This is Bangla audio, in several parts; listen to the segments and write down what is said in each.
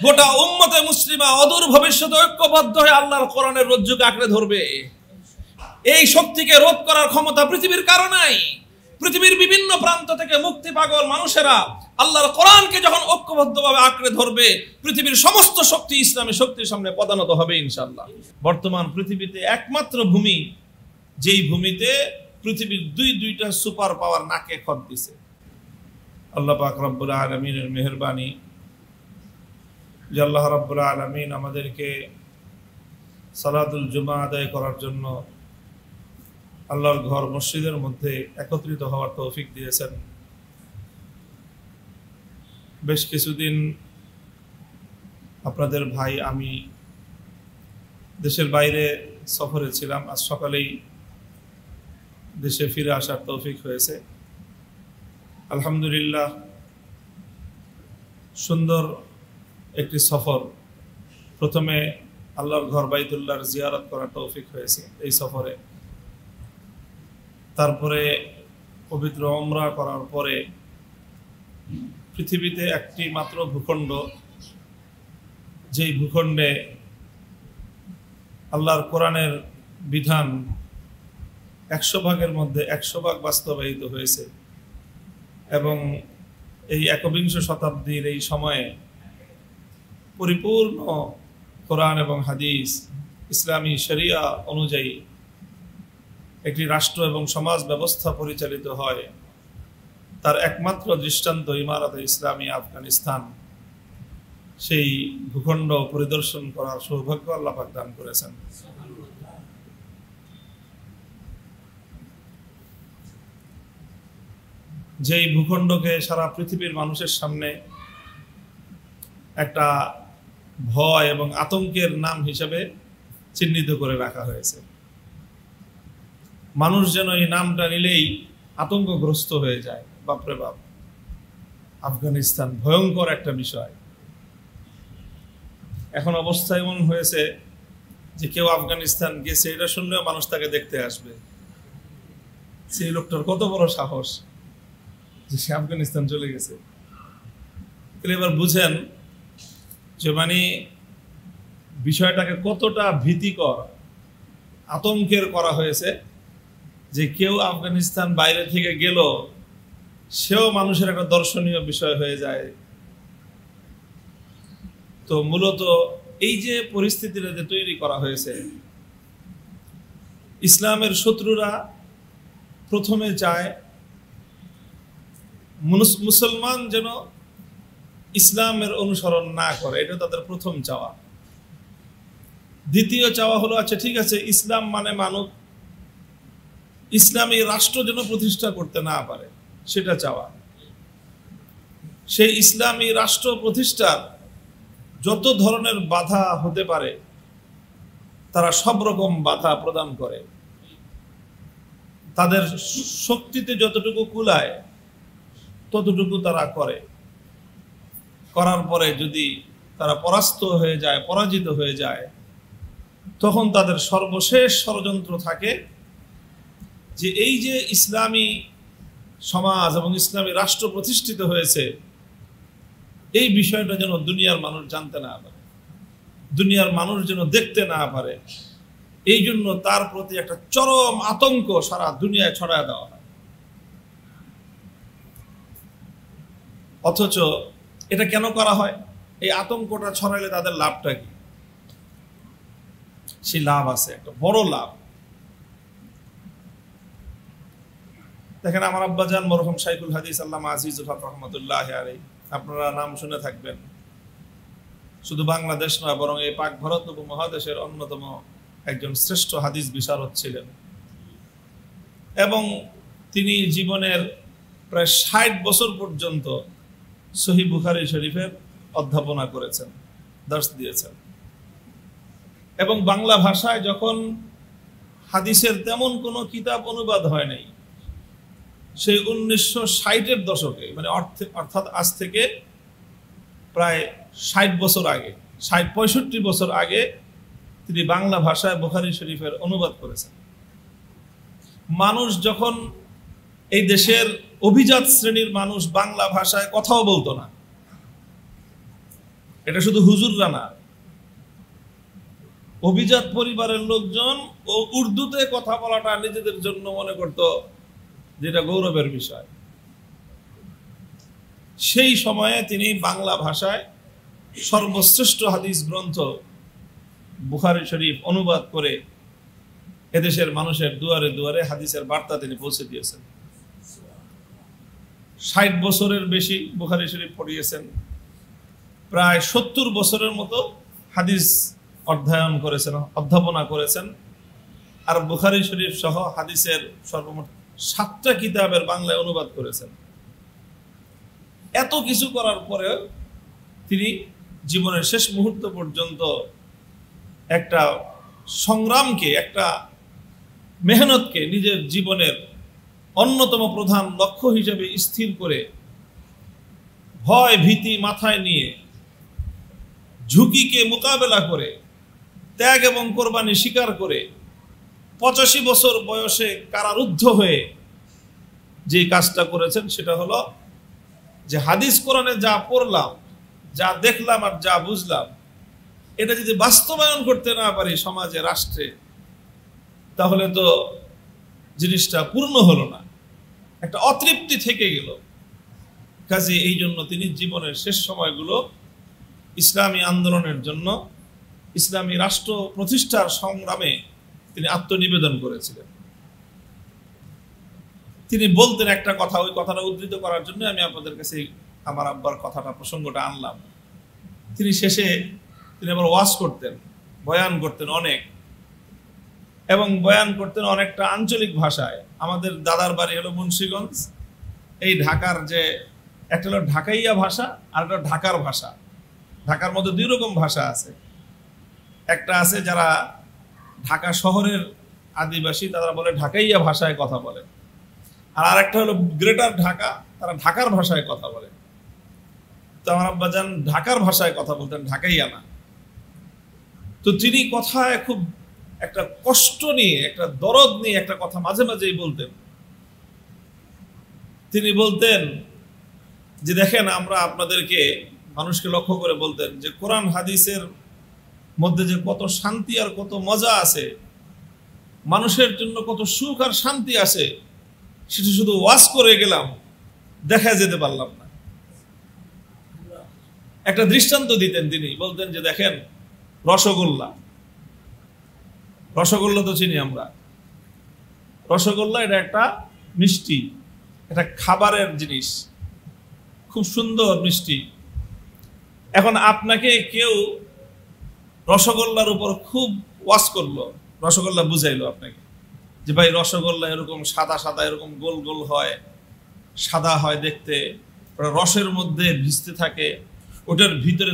গোটা উম্মতে মুসলিমা অদূর ভবিষ্যতে ঐক্যবদ্ধ হয়ে আল্লাহর কোরআনের রজ্জুকে আঁকড়ে ধরবে। এই শক্তিকে রোধ করার ক্ষমতা পৃথিবীর কারো নাই। পৃথিবীর বিভিন্ন প্রান্ত থেকে মুক্তি পাগল মানুষেরা আল্লাহর কোরআনকে যখন ঐক্যবদ্ধভাবে আঁকড়ে ধরবে, পৃথিবীর সমস্ত শক্তি ইসলামী শক্তির সামনে পদানত হবে ইনশাআল্লাহ। বর্তমান পৃথিবীতে একমাত্র ভূমি, যেই ভূমিতে পৃথিবীর দুইটা সুপার পাওয়ার নাকে খত দিছে। আল্লাহ পাক রব্বুল আলামিনের মেহেরবানি যে আল্লাহ রব্বুল আলামিন আমাদেরকে সালাতুল জুমা আদায় করার জন্য আল্লাহর ঘর মসজিদের মধ্যে একত্রিত হওয়ার তৌফিক দিয়েছেন। বেশ কিছুদিন আপনাদের ভাই আমি দেশের বাইরে সফরে ছিলাম। আজ সকালেই দেশে ফিরে আসার তৌফিক হয়েছে। আলহামদুলিল্লাহ, সুন্দর একটি সফর। প্রথমে আল্লাহর ঘর বাইতুল্লাহর জিয়ারত করার তৌফিক হয়েছে এই সফরে। তারপরে পবিত্র উমরা করার পরে পৃথিবীতে একটি মাত্র ভূখণ্ড, যেই ভূখণ্ডে আল্লাহর কোরআনের বিধান 100 ভাগের মধ্যে 100 ভাগ বাস্তবায়িত হয়েছে এবং এই একবিংশ শতাব্দীর এই সময়ে পরিপূর্ণ কোরআন এবং হাদিস ইসলামী শরিয়া অনুযায়ী একটি রাষ্ট্র এবং সমাজ ব্যবস্থা পরিচালিত হয়, তার একমাত্র দৃষ্টান্ত ইমারতে ইসলামী আফগানিস্তান। সেই ভূখণ্ড পরিদর্শন করার সৌভাগ্য আল্লাহ পাক দান করেছেন। যেই ভূখণ্ডকে সারা পৃথিবীর মানুষের সামনে একটা ভয় এবং আতঙ্কের নাম হিসেবে চিহ্নিত করে রাখা হয়েছে। মানুষ যেন এই নামটা নিলেই আতঙ্কগ্রস্ত হয়ে যায়। বাপরে বাপ, আফগানিস্তান ভয়ঙ্কর একটা বিষয়। এখন অবস্থা এমন হয়েছে যে কেউ আফগানিস্তান গেছে এটা শুনলেও মানুষ তাকে দেখতে আসবে। সেই লোকটার কত বড় সাহস যে সে আফগানিস্তান চলে গেছে। তাহলে এবার বুঝেন যে মানে বিষয়টাকে কতটা ভীতিকর, আতঙ্কের করা হয়েছে যে কেউ আফগানিস্তান বাইরে থেকে গেল সেও মানুষের একটা দর্শনীয় বিষয় হয়ে যায়। তো মূলত এই যে পরিস্থিতিটা যে তৈরি করা হয়েছে, ইসলামের শত্রুরা প্রথমে চায় মুসলমান যেন ইসলামের অনুসরণ না করে, এটা তাদের প্রথম চাওয়া। দ্বিতীয় চাওয়া হলো আচ্ছা ঠিক আছে, ইসলাম মানে মানুষ, ইসলামী রাষ্ট্র যেন প্রতিষ্ঠা করতে না পারে, সেটা চাওয়া। সেই ইসলামী রাষ্ট্র প্রতিষ্ঠার যত ধরনের বাধা হতে পারে তারা সব রকম বাধা প্রদান করে। তাদের শক্তিতে যতটুকু কুলায় ততটুকু তারা করে। করার পরে যদি তারা পরাস্ত হয়ে যায়, পরাজিত হয়ে যায়, তখন তাদের সর্বশেষ ষড়যন্ত্র থাকে যে এই যে ইসলামী সমাজ এবং ইসলামী রাষ্ট্র প্রতিষ্ঠিত হয়েছে, এই বিষয়টা যেন দুনিয়ার মানুষ জানতে না পারে, দুনিয়ার মানুষ যেন দেখতে না পারে। এই জন্য তার প্রতি একটা চরম আতঙ্ক সারা দুনিয়ায় ছড়ায় দেওয়া হয়। অথচ এটা কেন করা হয়? এই আতঙ্কটা ছড়াইলে তাদের লাভটা কি? সেই লাভ আছে, একটা বড় লাভ। দেখেন, আমার আব্বাজান মরহুম শাইখুল হাদিস আল্লামা আজিজুল হক রহমতুল্লাহ আলাইহি, আপনারা নাম শুনে থাকবেন। শুধু বাংলাদেশ নয়, বরং এই পাক ভারত উপমহাদেশের অন্যতম একজন শ্রেষ্ঠ হাদিস বিশারদ ছিলেন এবং তিনি জীবনের প্রায় 60 বছর পর্যন্ত সহিহ বুখারী শরীফের অধ্যাপনা করেছেন, দর্শ দিয়েছেন। এবং বাংলা ভাষায় যখন হাদিসের তেমন কোনো কিতাব অনুবাদ হয় নাই, সেই 1960-এর দশকে, মানে অর্থাৎ আজ থেকে প্রায় 60 বছর আগে, 65 বছর আগে তিনি বাংলা ভাষায় বুখারী শরীফের অনুবাদ করেছেন। মানুষ যখন, এই দেশের অভিজাত শ্রেণীর মানুষ বাংলা ভাষায় কথাও বলতো না, এটা শুধু হুজুররা না, অভিজাত পরিবারের লোকজন ও উর্দুতে কথা বলাটা নিজেদের জন্য মনে করত যেটা গৌরবের বিষয়। সেই সময়ে তিনি বাংলা ভাষায় সর্বশ্রেষ্ঠ হাদিস গ্রন্থ বুখারী শরীফ অনুবাদ করে এদেশের মানুষের দুয়ারে দুয়ারে হাদিসের বার্তা তিনি পৌঁছে দিয়েছেন। 60 বছরের বেশি বুখারী শরীফ পড়িয়েছেন, প্রায় 70 বছরের মতো হাদিস অধ্যয়ন করেছেন, অধ্যাপনা করেছেন। আর বুখারী শরীফ সহ হাদিসের সর্বমোট 7টা কিতাবের বাংলায় অনুবাদ করেছেন। এত কিছু করার পরে তিনি জীবনের শেষ মুহূর্ত পর্যন্ত একটা সংগ্রামকে, একটা মেহনতকে নিজের জীবনের অন্যতম প্রধান লক্ষ্য হিসেবে স্থির করে ভয় ভীতি মাথায় নিয়ে ঝুঁকিকে মোকাবেলা করে ত্যাগ এবং কোরবানি স্বীকার করে 85 বছর বয়সে কারারুদ্ধ হয়ে যে কাজটা করেছেন সেটা হলো যে হাদিস কোরআনে যা পড়লাম, যা দেখলাম আর যা বুঝলাম, এটা যদি বাস্তবায়ন করতে না পারি সমাজে, রাষ্ট্রে, তাহলে তো জিনিসটা পূর্ণ হলো না, একটা অতৃপ্তি থেকে গেল। কাজে এই জন্য তিনি জীবনের শেষ সময়গুলো ইসলামী আন্দোলনের জন্য, ইসলামী রাষ্ট্র প্রতিষ্ঠার সংগ্রামে তিনি আত্মনিবেদন করেছিলেন। তিনি বলতেন একটা কথা, ওই কথাটা উদ্ধৃত করার জন্য আমি আপনাদের কাছে আমার আব্বার কথাটা, প্রসঙ্গটা আনলাম। তিনি শেষে তিনি আবার ওয়াজ করতেন, বয়ান করতেন অনেক, এবং বয়ান করতেন অনেকটা আঞ্চলিক ভাষায়। আমাদের দাদার বাড়ি হলো মুন্সিগঞ্জ। এই ঢাকার যে একটা হলো ঢাকাইয়া ভাষা আর একটা ঢাকার ভাষা। ঢাকার মধ্যে 2 রকম ভাষা আছে। একটা আছে যারা ঢাকা শহরের আদিবাসী, তারা বলে ঢাকাইয়া ভাষায় কথা বলে, আর আরেকটা হলো গ্রেটার ঢাকা, তারা ঢাকার ভাষায় কথা বলে। তো আমার আব্বাজান ঢাকার ভাষায় কথা বলতেন, ঢাকাইয়া না। তো তিনি কথায় খুব একটা কষ্ট নিয়ে, একটা দরদ নিয়ে একটা কথা মাঝে মাঝেই বলতেন। তিনি বলতেন যে দেখেন, আমরা আপনাদেরকে, মানুষকে লক্ষ্য করে বলতেন যে কোরআন হাদিসের মধ্যে যে কত শান্তি আর কত মজা আছে, মানুষের জন্য কত সুখ আর শান্তি আছে, সেটা শুধু ওয়াজ করে গেলাম, দেখা যেতে পারলাম না। একটা দৃষ্টান্ত দিতেন তিনি, বলতেন যে দেখেন, রসগোল্লা, রসগোল্লা তো চিনি আমরা। রসগোল্লা এটা একটা মিষ্টি, এটা খাবারের জিনিস, খুব সুন্দর মিষ্টি। এখন আপনাকে কেউ রসগোল্লার উপর খুব ওয়াজ করলো, রসগোল্লা বুঝাইলো আপনাকে যে ভাই রসগোল্লা এরকম সাদা সাদা, এরকম গোল গোল হয়, সাদা হয় দেখতে, ওটা রসের মধ্যে ভিজতে থাকে, ওটার ভিতরে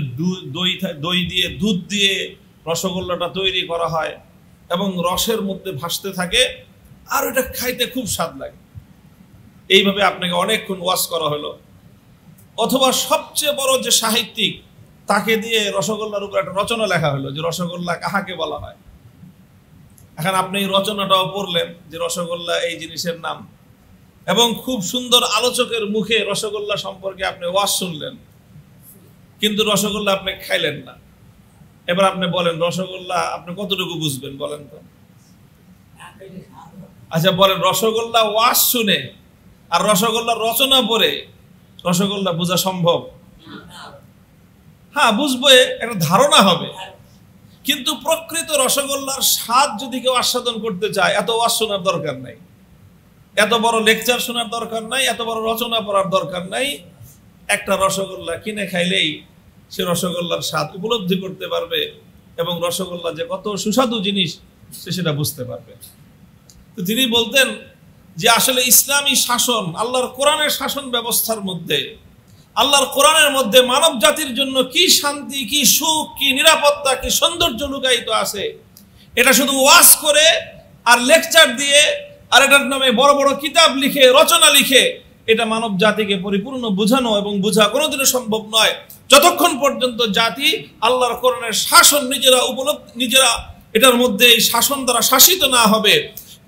দই দিয়ে, দুধ দিয়ে রসগোল্লাটা তৈরি করা হয় এবং রসের মধ্যে ভাসতে থাকে, আর ওটা খাইতে খুব স্বাদ লাগে। এইভাবে আপনাকে অনেকক্ষণ ওয়াজ করা হলো। অথবা সবচেয়ে বড় যে সাহিত্যিক, তাকে দিয়ে রসগোল্লার উপর একটা রচনা লেখা হলো যে রসগোল্লা কাহাকে বলা হয়। এখন আপনি এই রচনাটাও পড়লেন যে রসগোল্লা এই জিনিসের নাম, এবং খুব সুন্দর আলোচকের মুখে রসগোল্লা সম্পর্কে আপনি ওয়াজ শুনলেন, কিন্তু রসগোল্লা আপনি খাইলেন না। এবার আপনি বলেন রসগোল্লা আপনি কতটুকু বুঝবেন বলেন তো? আচ্ছা বলেন, রসগোল্লা ওয়াজ শুনে আর রসগোল্লার রচনা পড়ে রসগোল্লা বোঝা সম্ভব? হ্যাঁ, বুঝবো, একটা ধারণা হবে, কিন্তু প্রকৃত রসগোল্লার স্বাদ যদি কেউ আস্বাদন করতে চায়, এত ওয়াজ শোনার দরকার নাই, এত বড় লেকচার শোনার দরকার নাই, এত বড় রচনা পড়ার দরকার নাই। একটা রসগোল্লা কিনে খাইলেই সে রসগোল্লার স্বাদ উপলব্ধি করতে পারবে এবং রসগোল্লা যে কত সুস্বাদু জিনিস সে সেটা বুঝতে পারবে। তো তিনি বলতেন যে আসলে ইসলামী শাসন, আল্লাহর কোরআনের শাসন ব্যবস্থার মধ্যে, আল্লাহর কোরআনের মধ্যে মানব জাতির জন্য কি শান্তি, কি সুখ, কি নিরাপত্তা, কি সৌন্দর্য লুকায়িত আছে, এটা শুধু ওয়াজ করে আর লেকচার দিয়ে আর এটার নামে বড় বড় কিতাব লিখে, রচনা লিখে এটা মানব জাতিকে পরিপূর্ণ বোঝানো এবং বোঝা কোনোদিনও সম্ভব নয়, যতক্ষণ পর্যন্ত জাতি আল্লাহর কোরআনের শাসন নিজেরা এটার মধ্যে এই শাসন দ্বারা শাসিত না হবে,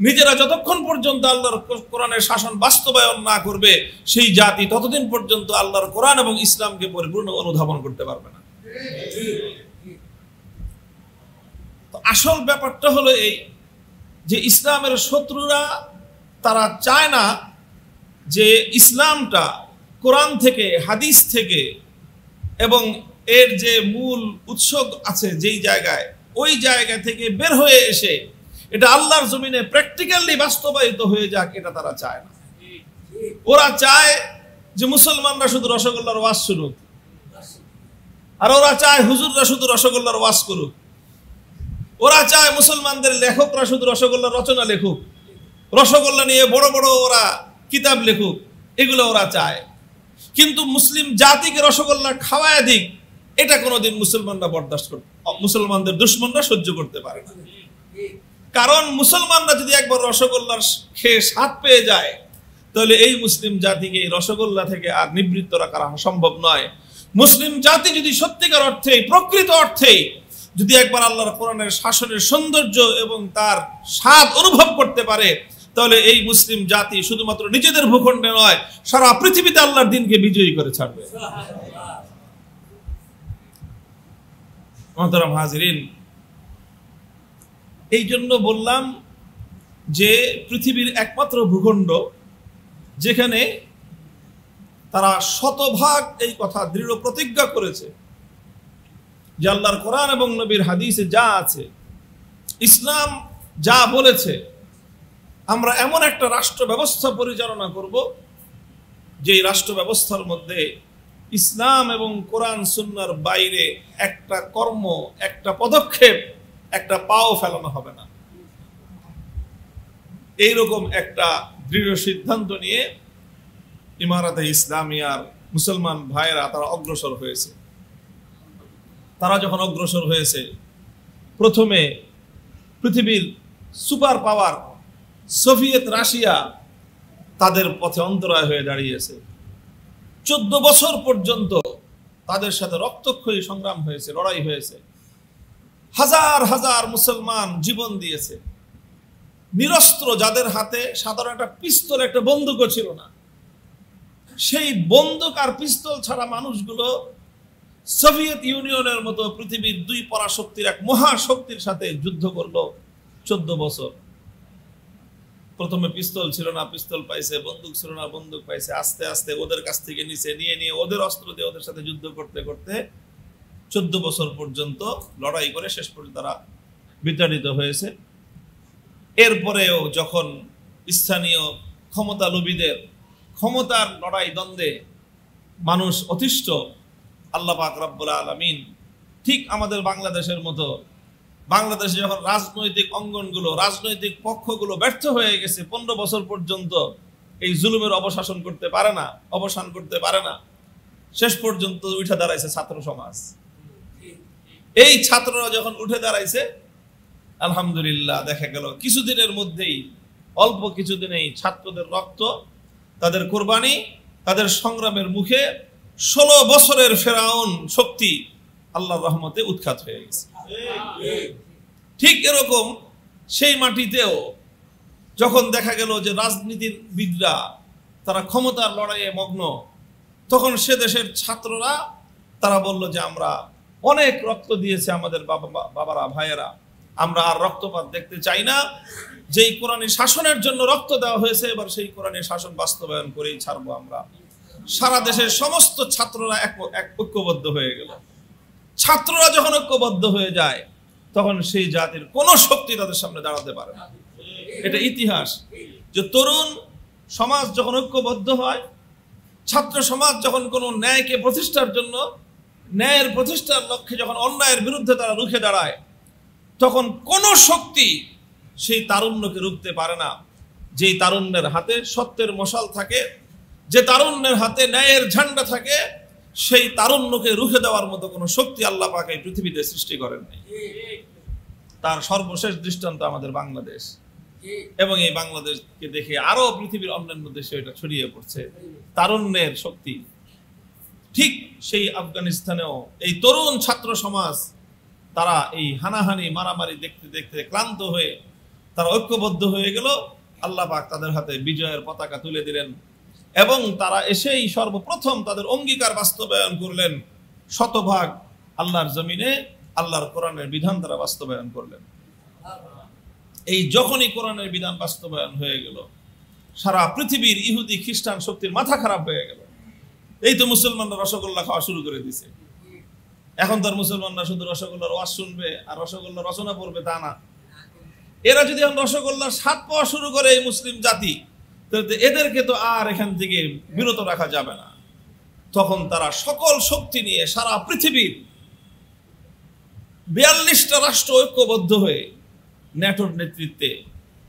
নিজেরা যতক্ষণ পর্যন্ত আল্লাহর কোরআনের শাসন বাস্তবায়ন না করবে, সেই জাতি ততদিন পর্যন্ত আল্লাহর কোরআন এবং ইসলামকে পরিপূর্ণ অনুধাবন করতে পারবে না। তো আসল ব্যাপারটা হলো এই যে ইসলামের শত্রুরা তারা চায় না যে ইসলামটা কোরআন থেকে, হাদিস থেকে এবং এর যে মূল উৎস আছে যেই জায়গায়, ওই জায়গা থেকে বের হয়ে এসে এটা আল্লাহর জমিনে প্র্যাকটিক্যালি বাস্তবায়িত হয়ে যাক, এটা তারা চায় না। ওরা চায় যে মুসলমানরা শুধু রসগোল্লার ওয়াজ শুনুক, আর ওরা চায় হুজুররা শুধু রসগোল্লার ওয়াজ করুক। ওরা চায় মুসলমানদের লেখকরা শুধু রসগোল্লার রচনা লেখুক, রসগোল্লা নিয়ে বড় বড় ওরা কিতাব লেখুক, এগুলো ওরা চায়। কিন্তু মুসলিম জাতিকে রসগোল্লা খাওয়ায় দিক, এটা কোনোদিন মুসলমানরা বরদাস্ত করতে, মুসলমানদের দুশ্মনরা সহ্য করতে পারে না। কারণ মুসলমানরা যদি একবার রসগোল্লার খেয়ে স্বাদ পেয়ে যায়, তাহলে এই মুসলিম জাতিকে এই রসগোল্লা থেকে আর নিবৃত্ত রাখা সম্ভব নয়। মুসলিম জাতি যদি সত্যিকার অর্থে, প্রকৃত অর্থেই যদি একবার আল্লাহর কোরআনের শাসনের সৌন্দর্য এবং তার স্বাদ অনুভব করতে পারে, তাহলে এই মুসলিম জাতি শুধুমাত্র নিজেদের ভূখণ্ডে নয়, সারা পৃথিবীতে আল্লাহর দিনকে বিজয়ী করে ছাড়বে। মুহতারাম হাজিরিন, এই জন্য বললাম যে পৃথিবীর একমাত্র ভূখণ্ড যেখানে তারা শতভাগ এই কথা দৃঢ় প্রতিজ্ঞা করেছে যে আল্লাহর কোরআন এবং নবীর হাদিসে যা আছে, ইসলাম যা বলেছে, আমরা এমন একটা রাষ্ট্র ব্যবস্থা পরিচালনা করব যে রাষ্ট্র ব্যবস্থার মধ্যে ইসলাম এবং কোরআন সুন্নাহর বাইরে একটা কর্ম, একটা পদক্ষেপ, একটা পাও ফেলানো হবে না। এইরকম একটা দৃঢ় সিদ্ধান্ত নিয়ে ইমারাতে ইসলামিয়ার মুসলমান ভাইয়েরা তারা অগ্রসর হয়েছে। তারা যখন অগ্রসর হয়েছে, প্রথমে পৃথিবীর সুপার পাওয়ার সোভিয়েত রাশিয়া তাদের পথে অন্তরায় হয়ে দাঁড়িয়েছে। 14 বছর পর্যন্ত তাদের সাথে রক্তক্ষয়ী সংগ্রাম হয়েছে, লড়াই হয়েছে। হাজার হাজার মুসলমান জীবন দিয়েছে, নিরস্ত্র, যাদের হাতে সাধারণ একটা পিস্তল, একটা বন্দুকও ছিল না। সেই বন্দুক আর পিস্তল ছাড়া মানুষগুলো সোভিয়েত ইউনিয়নের মতো পৃথিবীর 2 পরাশক্তির এক মহাশক্তির সাথে যুদ্ধ করলো 14 বছর। প্রথমে পিস্তল ছিল না, পিস্তল পাইছে, বন্দুক ছিল না, বন্দুক পাইছে। আস্তে আস্তে ওদের কাছ থেকে নিচে নিয়ে ওদের অস্ত্র দিয়ে ওদের সাথে যুদ্ধ করতে করতে 14 বছর পর্যন্ত লড়াই করে শেষ পর্যন্ত তারা বিতাড়িত হয়েছে। এরপরেও যখন স্থানীয় ক্ষমতা লোভীদের ক্ষমতার লড়াই দ্বন্দ্বে মানুষ অতিষ্ঠ, আল্লাহ পাক রব্বুল আলামিন ঠিক আমাদের বাংলাদেশের মতো, বাংলাদেশে যখন রাজনৈতিক অঙ্গনগুলো, রাজনৈতিক পক্ষগুলো ব্যর্থ হয়ে গেছে, 15 বছর পর্যন্ত এই জুলুমের অবসান করতে পারে না, শেষ পর্যন্ত উঠে দাঁড়াইছে ছাত্র সমাজ। এই ছাত্ররা যখন উঠে দাঁড়াইছে, আলহামদুলিল্লাহ দেখা গেল কিছুদিনের মধ্যেই, অল্প কিছুদিনেই ছাত্রদের রক্ত, তাদের কোরবানি, তাদের সংগ্রামের মুখে 16 বছরের ফেরাউন শক্তি আল্লাহর রহমতে উৎখাত হয়ে গেছে। ঠিক এরকম সেই মাটিতেও যখন দেখা গেল যে রাজনীতিবিদরা তারা ক্ষমতার লড়াইয়ে মগ্ন, তখন সে দেশের ছাত্ররা তারা বলল যে আমরা অনেক রক্ত দিয়েছে আমাদের বাবারা, ভাইয়েরা, আমরা আর রক্তপাত দেখতে চাই না। যেই কোরআনী শাসনের জন্য রক্ত দেওয়া হয়েছে, এবার সেই কোরআনী শাসন বাস্তবায়ন করেই ছাড়বো আমরা। সারা দেশের সমস্ত ছাত্ররা ঐক্যবদ্ধ হয়ে গেল। ছাত্ররা যখন ঐক্যবদ্ধ হয়ে যায়, তখন সেই জাতির কোনো শক্তি তাদের সামনে দাঁড়াতে পারে না। এটা ইতিহাস যে তরুণ সমাজ যখন ঐক্যবদ্ধ হয়, ছাত্র সমাজ যখন কোনো ন্যায়কে প্রতিষ্ঠার জন্য, ন্যায়ের প্রতিষ্ঠার লক্ষ্যে যখন অন্যায়ের বিরুদ্ধে তারা রুখে দাঁড়ায়, তখন কোনো শক্তি সেই তারুণ্যকে রুখতে পারে না। যেই তারুণ্যের হাতে সত্যের মশাল থাকে, যে তারুণ্যের হাতে ন্যায়ের ঝান্ডা থাকে, সেই তারুণ্যকে রুখে দেওয়ার মতো কোনো শক্তি আল্লাহ পাক এই পৃথিবীতে সৃষ্টি করেন নাই। তার সর্বশেষ দৃষ্টান্ত আমাদের বাংলাদেশ, এবং এই বাংলাদেশকে দেখে আরো পৃথিবীর অন্যান্য দেশে এটা ছড়িয়ে পড়ছে তারুণ্যের শক্তি। ঠিক সেই আফগানিস্তানেও এই তরুণ ছাত্র সমাজ তারা এই হানাহানি মারামারি দেখতে দেখতে ক্লান্ত হয়ে তারা ঐক্যবদ্ধ হয়ে গেল। আল্লাহ পাক তাদের হাতে বিজয়ের পতাকা তুলে দিলেন, এবং তারা এসেই সর্বপ্রথম তাদের অঙ্গীকার বাস্তবায়ন করলেন, শতভাগ আল্লাহর জমিনে আল্লাহর কোরআনের বিধান তারা বাস্তবায়ন করলেন। এই যখনই কোরআনের বিধান বাস্তবায়ন হয়ে গেল, সারা পৃথিবীর ইহুদি খ্রিস্টান শক্তির মাথা খারাপ হয়ে গেল। এই তো মুসলমানরা রসগোল্লা খাওয়া শুরু করে দিছে। এখন তার মুসলমানরা শুধু রসগোল্লার ওয়াজ শুনবে আর রসগোল্লা রচনা পড়বে তা না। এরা যদি এখন রসগোল্লার স্বাদ পাওয়া শুরু করে এই মুসলিম জাতি, তাহলে এদেরকে তো আর এখান থেকে বিরত রাখা যাবে না। তখন তারা সকল শক্তি নিয়ে সারা পৃথিবীর 42টা রাষ্ট্র ঐক্যবদ্ধ হয়ে ন্যাটোর নেতৃত্বে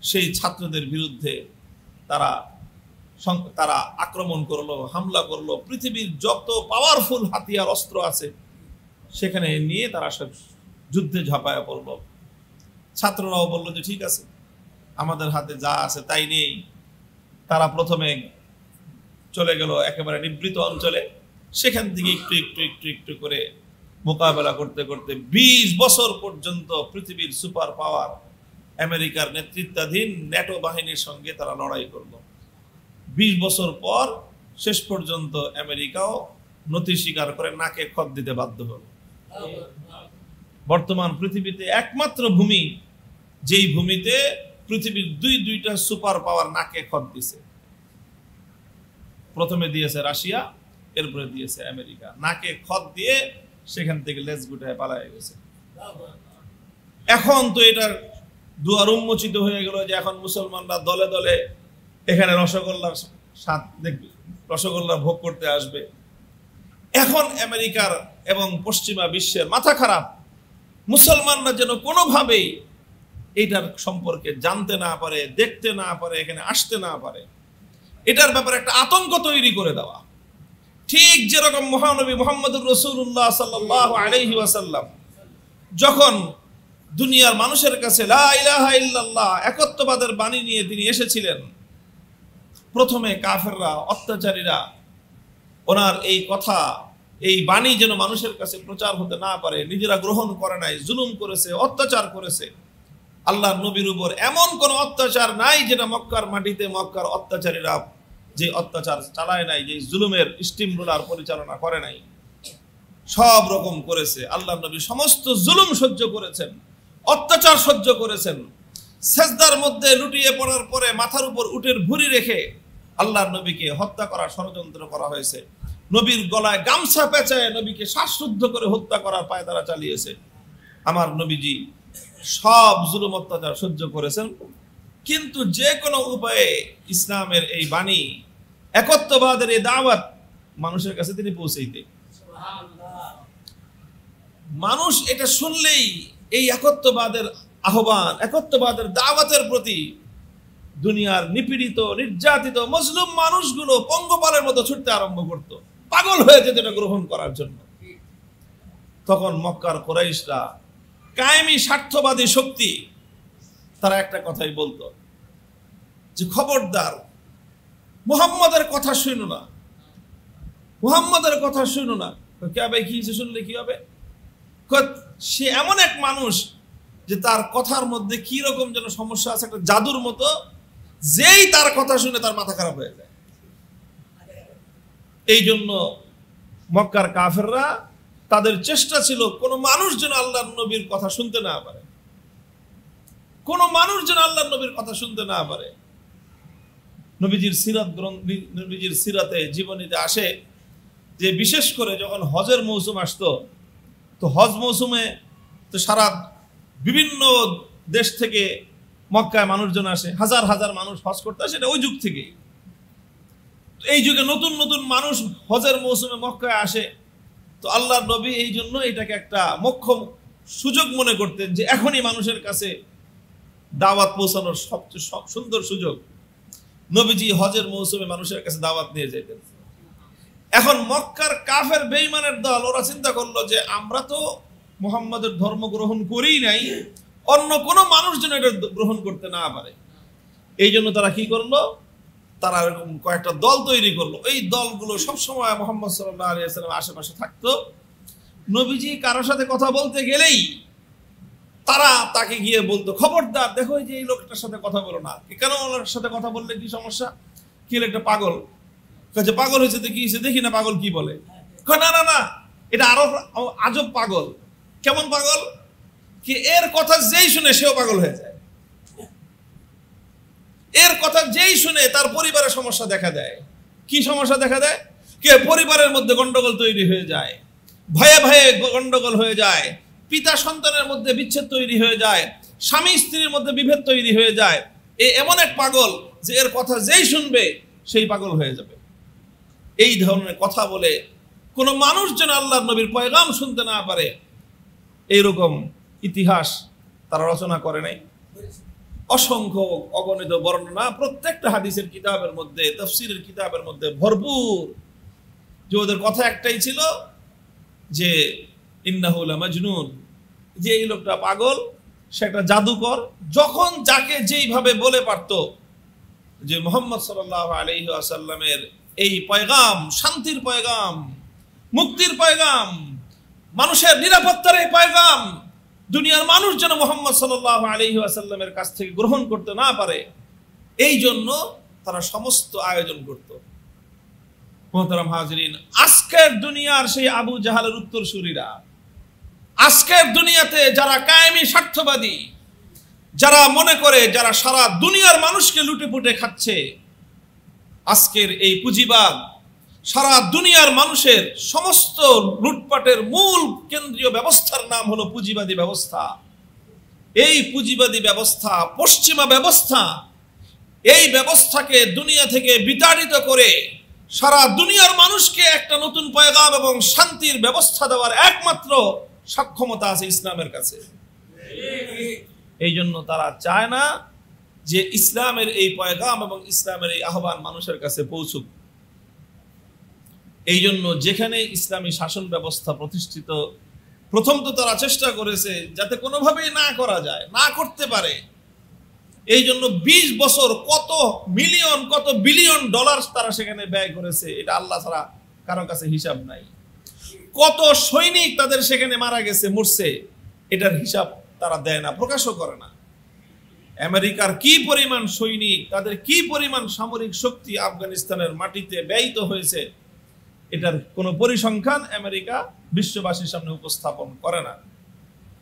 সেই ছাত্রদের বিরুদ্ধে তারা আক্রমণ করলো, হামলা করলো। পৃথিবীর যত পাওয়ারফুল হাতিয়ার অস্ত্র আছে সেখানে নিয়ে তারা সব যুদ্ধে ঝাঁপায়া পড়লো। ছাত্ররাও বললো যে ঠিক আছে, আমাদের হাতে যা আছে তাই নেই। তারা প্রথমে চলে গেল একেবারে নিবৃত অঞ্চলে, সেখান থেকে একটু একটু একটু একটু করে মোকাবেলা করতে করতে 20 বছর পর্যন্ত পৃথিবীর সুপার পাওয়ার আমেরিকার নেতৃত্বাধীন ন্যাটো বাহিনীর সঙ্গে তারা লড়াই করলো। 20 বছর পর শেষ পর্যন্ত আমেরিকাও নতি স্বীকার করে নাকে খত দিতে বাধ্য হলো। বর্তমান পৃথিবীতে একমাত্র ভূমি যেই ভূমিতে পৃথিবীর দুইটা সুপার পাওয়ার নাকে খত দিছে। প্রথমে দিয়েছে রাশিয়া, এরপরে দিয়েছে আমেরিকা। নাকে খত দিয়ে সেখান থেকে লেজ গুটায় পালায় গেছে। এখন তো এটার দুয়ার উন্মোচিত হয়ে গেল যে এখন মুসলমানরা দলে দলে এখানে রসগোল্লার স্বাদ দেখবে, রসগোল্লা ভোগ করতে আসবে। এখন আমেরিকার এবং পশ্চিমা বিশ্বের মাথা খারাপ। মুসলমানরা যেন কোনোভাবেই এইটার সম্পর্কে জানতে না পারে, দেখতে না পারে, এখানে আসতে না পারে। এটার ব্যাপারে একটা আতঙ্ক তৈরি করে দেওয়া। ঠিক যেরকম মহানবী মুহাম্মদুর রাসূলুল্লাহ সাল্লাল্লাহু আলাইহি ওয়াসাল্লাম যখন দুনিয়ার মানুষের কাছে লা ইলাহা ইল্লাল্লাহ একত্ববাদের বাণী নিয়ে তিনি এসেছিলেন, প্রথমে কাফেররা, অত্যাচারীরা ওনার এই কথা, এই বাণী যেন মানুষের কাছে প্রচার হতে না পারে, নিজেরা গ্রহণ করে নাই, জুলুম করেছে, অত্যাচার করেছে। আল্লাহর নবীর উপর এমন কোন অত্যাচার নাই যেটা মক্কার মাটিতে মক্কার অত্যাচারীরা যে অত্যাচার চালায় নাই, যে জুলুমের স্টিম রোলার পরিচালনা করে নাই। সব রকম করেছে। আল্লাহর নবী সমস্ত জুলুম সহ্য করেছেন, অত্যাচার সহ্য করেছেন। সেজদার মধ্যে লুটিয়ে পড়ার পরে মাথার উপর উটের ভুঁড়ি রেখে আল্লাহর নবীকে হত্যা করার ষড়যন্ত্র করা হয়েছে। নবীর গলায় গামছা পেঁচায় নবীকে শ্বাসরুদ্ধ করে হত্যা করার পায়তারা চালিয়েছে। আমার নবীজি সব জুলুম অত্যাচার সহ্য করেছেন, কিন্তু যে কোনো উপায়ে ইসলামের এই বাণী, একত্ববাদের এই দাওয়াত মানুষের কাছে তিনি পৌঁছাইতে। মানুষ এটা শুনলেই এই একত্ববাদের আহ্বান, একত্ববাদের দাওয়াতের প্রতি দুনিয়ার নিপীড়িত, নির্যাতিত মজলুম মানুষগুলো পঙ্গপালের মতো ছুটতে আরম্ভ করত, পাগল হয়ে যেত এটা গ্রহণ করার জন্য। তখন মক্কার কুরাইশরা, কায়েমি স্বার্থবাদী শক্তি, তারা একটা কথাই বলতো যে খবরদার মুহাম্মদের কথা শুনো না, মুহাম্মদের কথা শুনো না। কে ভাই কি শুনলে কি হবে? সে এমন এক মানুষ যে তার কথার মধ্যে কি রকম যেন সমস্যা আছে, একটা জাদুর মতো, যেই তার কথা শুনে তার মাথা খারাপ হয়ে যায়। এই জন্য মক্কার কাফেররা, তাদের চেষ্টা ছিল কোন মানুষ যেন আল্লাহর নবীর কথা শুনতে না পারে, কোন মানুষ যেন আল্লাহর নবীর কথা শুনতে না পারে। নবীজির সিরাত নবীজির সিরাতে, জীবনীতে আসে যে বিশেষ করে যখন হজের মৌসুম আসতো, তো হজ মৌসুমে তো সারা বিভিন্ন দেশ থেকে মক্কায় মানুষজন আসে, হাজার হাজার মানুষ হজ করতে আসে। ওই যুগ থেকে এই যুগে নতুন নতুন মানুষ হজের মৌসুমে মক্কায় আসে। তো আল্লাহর নবী এই জন্য এটাকে একটা মোক্ষম সুযোগ মনে করতেন যে এখনই মানুষের কাছে দাওয়াত পৌঁছানোর সবচেয়ে সুন্দর সুযোগ। নবীজি হজের মৌসুমে মানুষের কাছে দাওয়াত নিয়ে যেতেন। এখন মক্কার কাফের বেঈমানের দল, ওরা চিন্তা করলো যে আমরা তো মুহাম্মাদের ধর্ম গ্রহণ করেই নাই, অন্য কোনো মানুষ যেন এটা গ্রহণ করতে না পারে। এই জন্য তারা কি করলো, তারা এরকম কয়েকটা দল তৈরি করলো। এই দলগুলো সবসময় মুহাম্মদ সাল্লাল্লাহু আলাইহি ওয়াসাল্লামের আশেপাশে থাকতো। নবীজি কারোর সাথে কথা বলতে গেলেই তারা তাকে গিয়ে বলতো, খবরদার, দেখো যে এই লোকটার সাথে কথা বলো না। কেন ওর সাথে কথা বললে কি সমস্যা? কি একটা পাগল, কাছে পাগল হয়েছে তো কি হয়েছে, দেখি না পাগল কি বলে। না না না, এটা আরো আজব পাগল। কেমন পাগল? কি এর কথা যেই শুনে সেও পাগল হয়ে যায়। এর কথা যেই শুনে তার পরিবারের সমস্যা দেখা দেয়। কি সমস্যা দেখা দেয়? কে পরিবারের মধ্যে গন্ডগোল তৈরি হয়ে যায়, ভয়ে ভয়ে গন্ডগোল হয়ে যায়, পিতা সন্তানের মধ্যে বিচ্ছেদ তৈরি হয়ে যায়, স্বামী স্ত্রীর মধ্যে বিভেদ তৈরি হয়ে যায়। এমন এক পাগল যে এর কথা যেই শুনবে সেই পাগল হয়ে যাবে। এই ধরনের কথা বলে কোনো মানুষ যেন আল্লাহর নবীর পয়গাম শুনতে না পারে, এইরকম ইতিহাস তারা রচনা করে নাই। অসংখ্য অগণিত বর্ণনা প্রত্যেকটা হাদিসের কিতাবের মধ্যে, তাফসীরের কিতাবের মধ্যে ভরপুর। যে ওদের কথা একটাই ছিল যে ইন্নাহু লামাজনুন, যে এই লোকটা পাগল, সে একটা জাদুকর। যখন যাকে যেইভাবে বলে পারত যে মুহাম্মদ সাল্লাল্লাহু আলাইহি ওয়াসাল্লামের এই পয়গাম, শান্তির পয়গাম, মুক্তির পয়গাম, মানুষের নিরাপত্তার এই পয়গাম, দুনিয়ার মানুষ যেন মুহাম্মদ সাল্লাল্লাহু আলাইহি ওয়াসাল্লামের কাছ থেকে গ্রহণ করতে না পারে, এই জন্য তারা সমস্ত আয়োজন করত। মুহতারাম হাজিরিন, আজকের দুনিয়ার সেই আবু জাহালের উত্তরসূরিরা, আজকের দুনিয়াতে যারা কায়েমি স্বার্থবাদী, যারা মনে করে যারা সারা দুনিয়ার মানুষকে লুটে পুটে খাচ্ছে, আজকের এই পুঁজিবাদ সারা দুনিয়ার মানুষের সমস্ত লুটপাটের মূল কেন্দ্রীয় ব্যবস্থার নাম হলো পুঁজিবাদী ব্যবস্থা। এই পুঁজিবাদী ব্যবস্থা, পশ্চিমা ব্যবস্থা, এই ব্যবস্থাকে দুনিয়া থেকে বিতাড়িত করে সারা দুনিয়ার মানুষকে একটা নতুন পয়গাম এবং শান্তির ব্যবস্থা দেওয়ার একমাত্র সক্ষমতা আছে ইসলামের কাছে। এই জন্য তারা চায় না যে ইসলামের এই পয়গাম এবং ইসলামের এই আহ্বান মানুষের কাছে পৌঁছুক। এই জন্য যেখানে ইসলামী শাসন ব্যবস্থা প্রতিষ্ঠিত, প্রথম তো তারা চেষ্টা করেছে যাতে কোনোভাবেই না করা যায়, না করতে পারে। এই জন্য 20 বছর কত মিলিয়ন কত বিলিয়ন ডলার তারা সেখানে ব্যয় করেছে, এটা আল্লাহ ছাড়া কারো কাছে হিসাব নাই। কত সৈনিক তাদের সেখানে মারা গেছে, মরছে, এটার হিসাব তারা দেয় না, প্রকাশও করে না। আমেরিকার কি পরিমাণ সৈনিক, তাদের কি পরিমাণ সামরিক শক্তি আফগানিস্তানের মাটিতে ব্যয়িত হয়েছে, এটার কোনো পরিসংখ্যান আমেরিকা বিশ্ববাসীর সামনে উপস্থাপন করে না।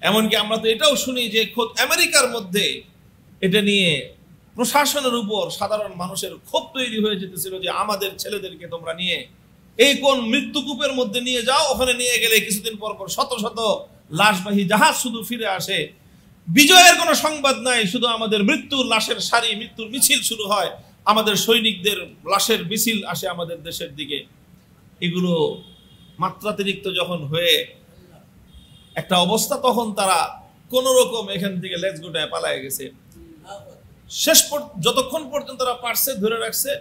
এমনকি আমরা তো এটাও শুনি যে খোদ আমেরিকার মধ্যে এটা নিয়ে প্রশাসনের উপর সাধারণ মানুষের ক্ষোভ তৈরি হয়ে যেতেছিল যে আমাদের ছেলেদেরকে তোমরা নিয়ে এই কোন মৃত্যুকূপের মধ্যে নিয়ে যাও, ওখানে নিয়ে গেলে কিছুদিন পর পর শত শত লাশবাহী জাহাজ শুধু ফিরে আসে, বিজয়ের কোনো সংবাদ নাই, শুধু আমাদের মৃত্যুর লাশের সারি, মৃত্যুর মিছিল শুরু হয়, আমাদের সৈনিকদের লাশের মিছিল আসে আমাদের দেশের দিকে। এগুলো মাত্রাতিরিক্ত যখন হয়ে একটা অবস্থা, তখন তারা কোন রকম এখান থেকে লেজ গুটায় পালায় গেছে। শেষ যতক্ষণ পর্যন্ত তারা পারছে ধরে রাখছে,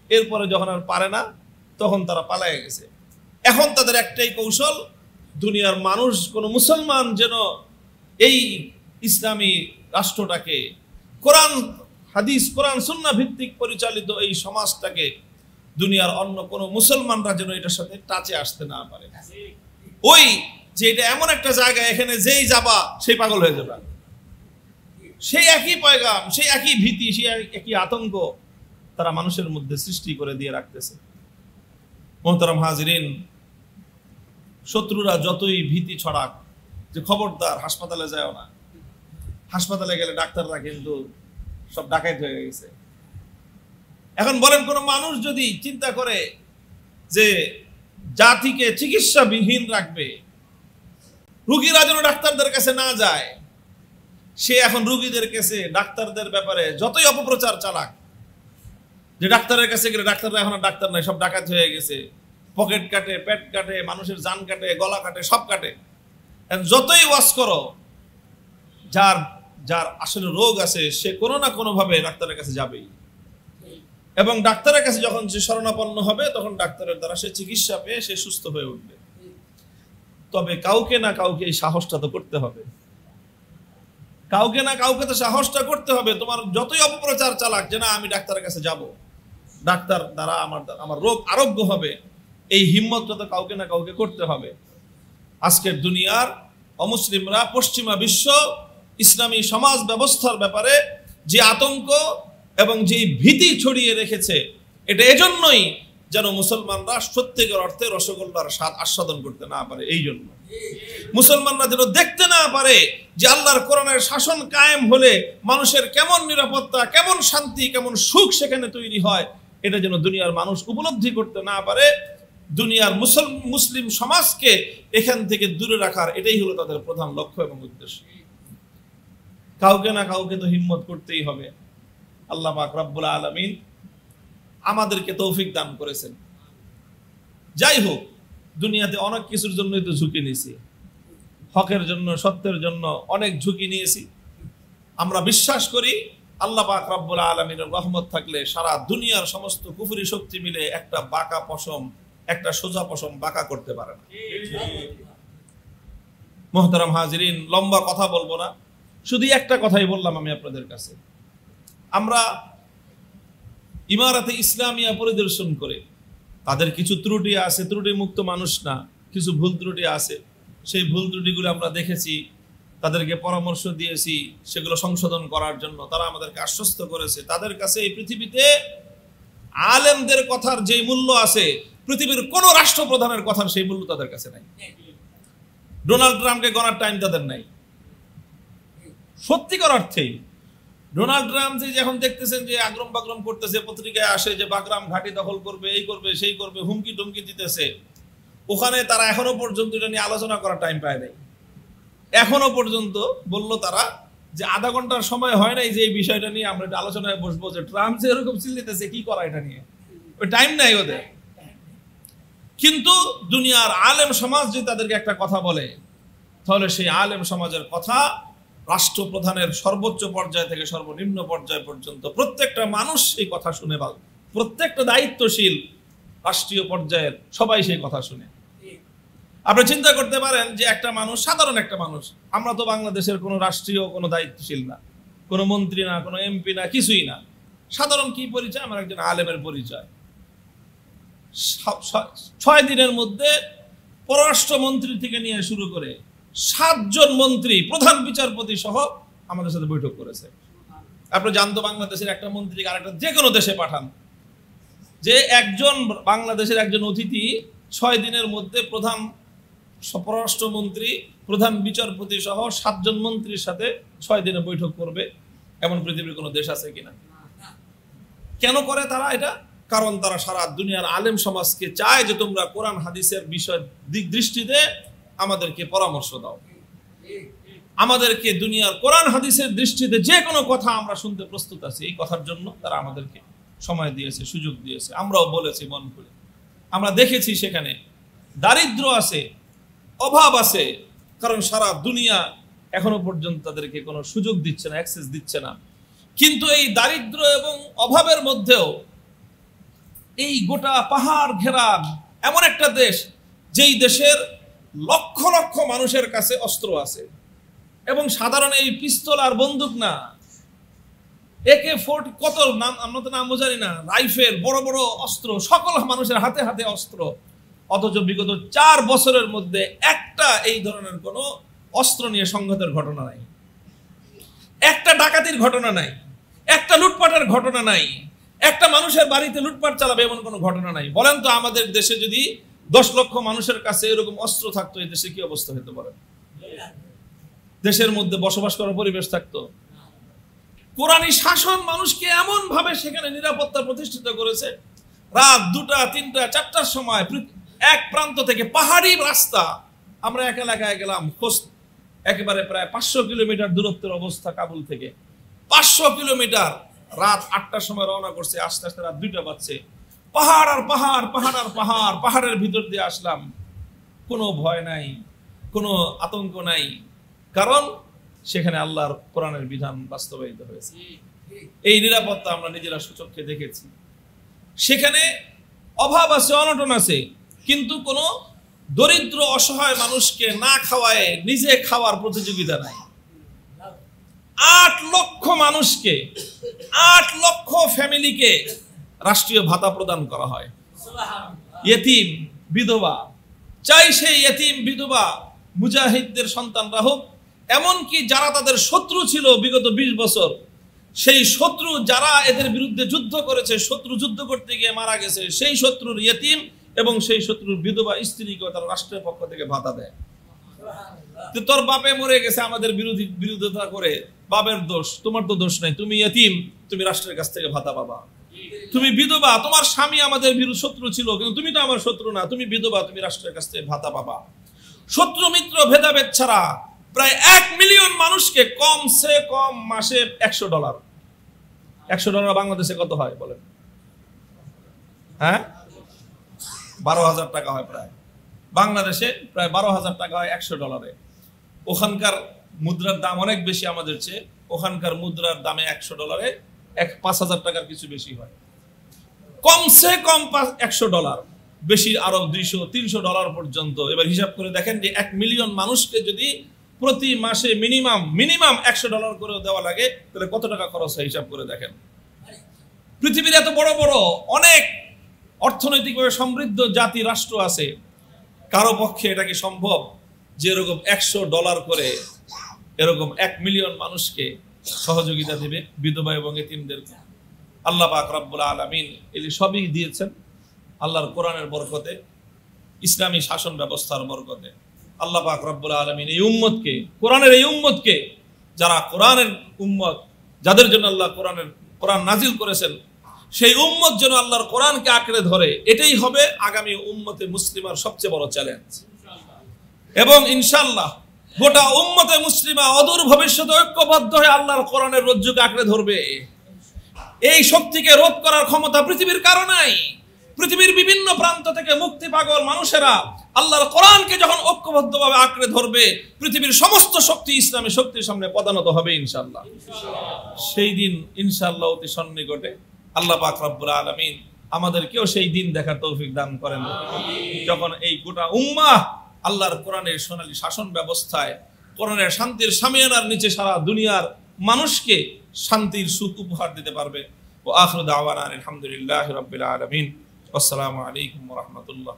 এরপরে যখন আর পারে না তখন তারা পালায় গেছে। এখন তাদের একটাই কৌশল, দুনিয়ার মানুষ, কোন মুসলমান যেন এই ইসলামী রাষ্ট্রটাকে, কোরআন হাদিস, কোরআন সুন্নাহ ভিত্তিক পরিচালিত এই সমাজটাকে দুনিয়ার অন্য কোন মুসলমানরা যেন এটার সাথে টাচে আসতে না পারে। ওই যে এটা এমন একটা জায়গা, এখানে যেই যাবা সেই পাগল হয়ে যাবে। সেই একই পয়গাম, সেই একই ভীতি, সেই একই আতঙ্ক তারা মানুষের মধ্যে সৃষ্টি করে দিয়ে রাখতেছে। মুহতারাম হাজিরিন, শত্রুরা যতই ভীতি ছড়াক যে খবরদার হাসপাতালে যাও না, হাসপাতালে গেলে ডাক্তাররা কিন্তু সব ডাকাইত হয়ে গেছে। এখন বলেন, কোন মানুষ যদি চিন্তা করে যে জাতিকে চিকিৎসাবিহীন রাখবে, রোগীরা যেন ডাক্তারদের কাছে না যায়, সে এখন রোগীদের কাছে ডাক্তারদের ব্যাপারে যতই অপপ্রচার চালাক, যে ডাক্তারের কাছে গেলে ডাক্তাররা এখন ডাক্তার নাই, সব ডাকাত হয়ে গেছে, পকেট কাটে, পেট কাটে, মানুষের জান কাটে, গলা কাটে, সব কাটে, যতই ওয়াজ করো, যার যার আসলে রোগ আছে সে কোনো না কোনো ভাবে ডাক্তারের কাছে যাবেই, এবং ডাক্তারের কাছে যখন সে শরণাপন্ন হবে তখন ডাক্তারের দ্বারা সে চিকিৎসা পেয়ে সে সুস্থ হয়ে উঠবে। তবে কাউকে না কাউকে এই সাহসটা তো করতে হবে, কাউকে না কাউকে তো সাহসটা করতে হবে। তোমার যতই অপপ্রচার চালাক যে না আমি ডাক্তারের কাছে যাব, ডাক্তার দ্বারা আমার রোগ আরোগ্য হবে, এই হিম্মতটা তো কাউকে না কাউকে করতে হবে। আজকের দুনিয়ার অমুসলিমরা পশ্চিমা বিশ্ব ইসলামী সমাজ ব্যবস্থার ব্যাপারে যে আতঙ্ক এবং যে ভীতি ছড়িয়ে রেখেছে, এটা এজন্যই যেন মুসলমানরা সত্যিকার অর্থে রসগোল্লার স্বাদ আস্বাদন করতে না পারে। এই জন্য মুসলমানরা যেন দেখতে না পারে যে আল্লাহর কোরআনের শাসন কায়েম হলে মানুষের কেমন নিরাপত্তা, কেমন শান্তি, কেমন সুখ সেখানে তৈরি হয়, এটা যেন দুনিয়ার মানুষ উপলব্ধি করতে না পারে। দুনিয়ার মুসলিম সমাজকে এখান থেকে দূরে রাখার এটাই হলো তাদের প্রধান লক্ষ্য এবং উদ্দেশ্য। কাউকে না কাউকে তো হিম্মত করতেই হবে। আল্লাহ পাক রব্বুল আলামিন আমাদেরকে তৌফিক দান করেছেন। যাই হোক, দুনিয়াতে অনেক কিছুর জন্যই তো ঝুঁকি নিয়েছি, হকের জন্য, সত্যের জন্য অনেক ঝুঁকি নিয়েছি। আমরা বিশ্বাস করি আল্লাহ পাক রব্বুল আলামিনের রহমত থাকলে সারা দুনিয়ার সমস্ত কুফরি শক্তি মিলে একটা বাঁকা পশম, একটা সোজা পশম বাঁকা করতে পারে না। মুহতারাম হাজিরিন, লম্বা কথা বলবো না, শুধু একটা কথাই বললাম আমি আপনাদের কাছে। আমরা ইমারাতে ইসলামিয়া পরিদর্শন করে তাদের কিছু ত্রুটি আছে, ত্রুটি মুক্ত মানুষ না, কিছু ভুল ত্রুটি আছে। সেই ভুল ত্রুটিগুলো আমরা দেখেছি, তাদেরকে পরামর্শ দিয়েছি সেগুলো সংশোধন করার জন্য। তারা আমাদেরকে আশ্বস্ত করেছে। তাদের কাছে এই পৃথিবীতে আলেমদের কথার যে মূল্য আছে, পৃথিবীর কোন রাষ্ট্রপ্রধানের কথার সেই মূল্য তাদের কাছে নাই। ডোনাল্ড ট্রাম্পকে গণার টাইম তাদের নাই। সত্যিকার অর্থেই ডোনাল্ড ট্রাম্প যে এখন দেখতেছেন যে আগ্রম বাগ্রম করতেছে, পত্রিকায় আসে যে বাগরাম ঘাঁটি দখল করবে, এই করবে, সেই করবে, হুমকি টুমকি দিতেছে, ওখানে তারা এখনো পর্যন্ত এটা নিয়ে আলোচনা করার টাইম পায় নাই। এখনো পর্যন্ত বললো তারা যে আধা ঘন্টার সময় হয় নাই যে এই বিষয়টা নিয়ে আমরা একটা আলোচনায় বসবো, যে ট্রাম্প যে এরকম চিল্লিতেছে কি করা এটা নিয়ে, ওই টাইম নাই ওদের। কিন্তু দুনিয়ার আলেম সমাজ যদি তাদেরকে একটা কথা বলে, তাহলে সেই আলেম সমাজের কথা রাষ্ট্রপ্রধানের সর্বোচ্চ পর্যায় থেকে সর্বনিম্ন পর্যায় পর্যন্ত প্রত্যেকটা মানুষ সেই কথা শুনে, প্রত্যেকটা দায়িত্বশীল রাষ্ট্রীয় পর্যায়ের সবাই সেই কথা শুনে। আপনি চিন্তা করতে পারেন যে একটা মানুষ, সাধারণ একটা মানুষ, আমরা তো বাংলাদেশের কোনো রাষ্ট্রীয় কোনো দায়িত্বশীল না, কোনো মন্ত্রী না, কোনো এমপি না, কিছুই না। সাধারণ কি পরিচয়? আমার একজন আলেমের পরিচয়। 6 দিনের মধ্যে পররাষ্ট্রমন্ত্রী থেকে নিয়ে শুরু করে 7 জন মন্ত্রী, প্রধান বিচারপতি সহ আমাদের সাথে বৈঠক করেছে। আপনি জানতো বাংলাদেশের একটা মন্ত্রীকে আরেকটা যে কোনো দেশে পাঠান, যে একজন বাংলাদেশের একজন অতিথি 6 দিনের মধ্যে প্রধান পররাষ্ট্রমন্ত্রী, প্রধান বিচারপতি সহ 7 জন মন্ত্রীর সাথে 6 দিনে বৈঠক করবে, এমন পৃথিবীর কোনো দেশ আছে কিনা? কেন করে তারা এটা? কারণ তারা সারা দুনিয়ার আলেম সমাজকে চায় যে তোমরা কোরআন হাদিসের বিষয় দিক দৃষ্টিতে আমাদেরকে পরামর্শ দাও, আমাদেরকে দুনিয়ার কোরআন হাদিসের দৃষ্টিতে যে কোনো কথা আমরা শুনতে প্রস্তুত আছি। এই কথার জন্য তারা আমাদেরকে সময় দিয়েছে, সুযোগ দিয়েছে। আমরাও বলেছি মন খুলে। আমরা দেখেছি সেখানে দারিদ্র আছে, অভাব আছে, কারণ সারা দুনিয়া এখনো পর্যন্ত তাদেরকে কোনো সুযোগ দিচ্ছে না, অ্যাক্সেস দিচ্ছে না। কিন্তু এই দারিদ্র এবং অভাবের মধ্যেও এই গোটা পাহাড় ঘেরা এমন একটা দেশ, যেই দেশের লক্ষ লক্ষ মানুষের কাছে অস্ত্র আছে, এবং সাধারণ এই পিস্তল আর বন্দুক না, AK-40 কত নাম, আমরা তো নামও জানি না, রাইফেল, বড় বড় অস্ত্র, সকল মানুষের হাতে হাতে অস্ত্র। অথচ বিগত 4 বছরের মধ্যে একটা এই ধরনের কোনো অস্ত্র নিয়ে সংঘাতের ঘটনা নাই, একটা ডাকাতির ঘটনা নাই, একটা লুটপাটের ঘটনা নাই, একটা মানুষের বাড়িতে লুটপাট চালাবে এমন কোনো ঘটনা নাই। বলেন তো, আমাদের দেশে যদি 10 লক্ষ মানুষের কাছে এরকম অস্ত্র থাকতো, এই দেশে কি অবস্থা হতে পারে? দেশের মধ্যে বসবাস করার পরিবেশ থাকতো? কোরআনী শাসন মানুষকে এমন ভাবে সেখানে নিরাপত্তা প্রতিষ্ঠিত করেছে, রাত 2টা, 3টা, 4টার সময় এক প্রান্ত থেকে পাহাড়ি রাস্তা, আমরা এক এলাকায় গেলাম, একেবারে প্রায় 500 কিলোমিটার দূরত্বের অবস্থা কাবুল থেকে, 500 কিলোমিটার, রাত 8টার সময় রওনা করছে, আস্তে আস্তে রাত 2টা বাজছে, পাহাড় আর পাহাড়, পাহাড় আর পাহাড়, পাহাড়ের ভিতর দিয়ে আসলাম। কোনো ভয় নাই, কোনো আতঙ্ক নাই, কারণ সেখানে আল্লাহর কোরআনের বিধান বাস্তবায়িত হয়েছে। এই নিরাপত্তা আমরা নিজেরা সচক্ষে দেখেছি। সেখানে অভাব আছে, অনটন আছে, কিন্তু কোনো দরিদ্র অসহায় মানুষকে না খাওয়ায় নিজে খাওয়ার প্রতিযোগিতা নাই। 8 লক্ষ মানুষকে, 8 লক্ষ ফ্যামিলিকে রাষ্ট্রীয় ভাতা প্রদান করা হয়। ইয়েতিম, বিধবা, চাই সেই ইয়েতিম বিধবা মুজাহিদদের সন্তানরা হোক, এমনকি যারা তাদের শত্রু ছিল বিগত 20 বছর, সেই শত্রু যারা এদের বিরুদ্ধে যুদ্ধ করেছে, শত্রু যুদ্ধ করতে গিয়ে মারা গেছে, সেই শত্রুর ইয়েতিম এবং সেই শত্রুর বিধবা স্ত্রীকে তারা রাষ্ট্রের পক্ষ থেকে ভাতা দেয়। তোর বাপে মরে গেছে আমাদের বিরোধিতা করে, বাপের দোষ, তোমার তো দোষ নাই, তুমি ইয়েতিম, তুমি রাষ্ট্রের কাছ থেকে ভাতা পাবা। তুমি বিধবা, তোমার স্বামী আমাদের শত্রু ছিল, কিন্তু তুমি তো আমার শত্রু না, তুমি বিধবা, তুমি রাষ্ট্রের কাছ থেকে ভাতা পাবা। শত্রু মিত্র ভেদাভেদ ছাড়া প্রায় 1 মিলিয়ন মানুষকে কমসে কম মাসে $100, $100 বাংলাদেশে কত হয় বলেন? হ্যাঁ, 12,000 টাকা হয় প্রায়। বাংলাদেশে প্রায় 12,000 টাকা হয় $100। ওখানকার মুদ্রার দাম অনেক বেশি আমাদের চেয়ে, ওখানকার মুদ্রার দামে $100 5,000 টাকার কিছু বেশি হয়। কমসে কম $100, বেশি আরো $200-300 পর্যন্ত। এবার হিসাব করে দেখেন যে 1 মিলিয়ন মানুষকে যদি প্রতি মাসে মিনিমাম $100 করে দেওয়া লাগে, তাহলে কত টাকা খরচ হয় হিসাব করে দেখেন। পৃথিবীর এত বড় বড় অনেক অর্থনৈতিকভাবে সমৃদ্ধ জাতি রাষ্ট্র আছে, কারো পক্ষে এটা কি সম্ভব যে এরকম $100 করে এরকম 1 মিলিয়ন মানুষকে সহযোগিতা দেবে, বিধবা এবং এতিমদেরকে? আল্লাহ পাক রব্বুল আলামিন এই সবই দিয়েছেন আল্লাহর কোরআনের বরকতে, ইসলামী শাসন ব্যবস্থার বরকতে। আল্লাহ পাক রব্বুল আলামিন এই উম্মতকে, কোরআনের এই উম্মতকে, যারা কোরআনের উম্মত, যাদের জন্য আল্লাহ কোরআন নাজিল করেছেন, সেই উম্মত যেন আল্লাহর কোরআনকে আঁকড়ে ধরে, এটাই হবে আগামী উম্মতে মুসলিমার সবচেয়ে বড় চ্যালেঞ্জ। এবং ইনশাআল্লাহ গোটা উম্মতে মুসলিমা অদূর ভবিষ্যতে ঐক্যবদ্ধ হয়ে আল্লাহর কোরআনের রজ্জুকে আঁকড়ে ধরবে। এই শক্তিকে রোধ করার ক্ষমতা পৃথিবীর কারো নাই। পৃথিবীর বিভিন্ন প্রান্ত থেকে মুক্তি পাগল মানুষেরা আল্লাহর কোরআনকে যখন ঐক্যবদ্ধভাবে আঁকড়ে ধরবে, পৃথিবীর সমস্ত শক্তি ইসলামী শক্তির সামনে পদানত হবে ইনশাআল্লাহ। সেই দিন ইনশাআল্লাহ অতি সন্নিকটে। আল্লাহ পাক রব্বুল আলামিন আমাদেরকেও সেই দিন দেখার তৌফিক দান করেন, যখন এই গোটা উম্মাহ আল্লাহর কোরআনের সোনালী শাসন ব্যবস্থায়, কোরআনের শান্তির সামিয়ানার নিচে সারা দুনিয়ার মানুষকে শান্তির সুখ উপহার দিতে পারবে। ওয়া আখিরু দাওয়ানা আলহামদুলিল্লাহি রাব্বিল আলামিন। আসসালামু আলাইকুম ওয়া রাহমাতুল্লাহ।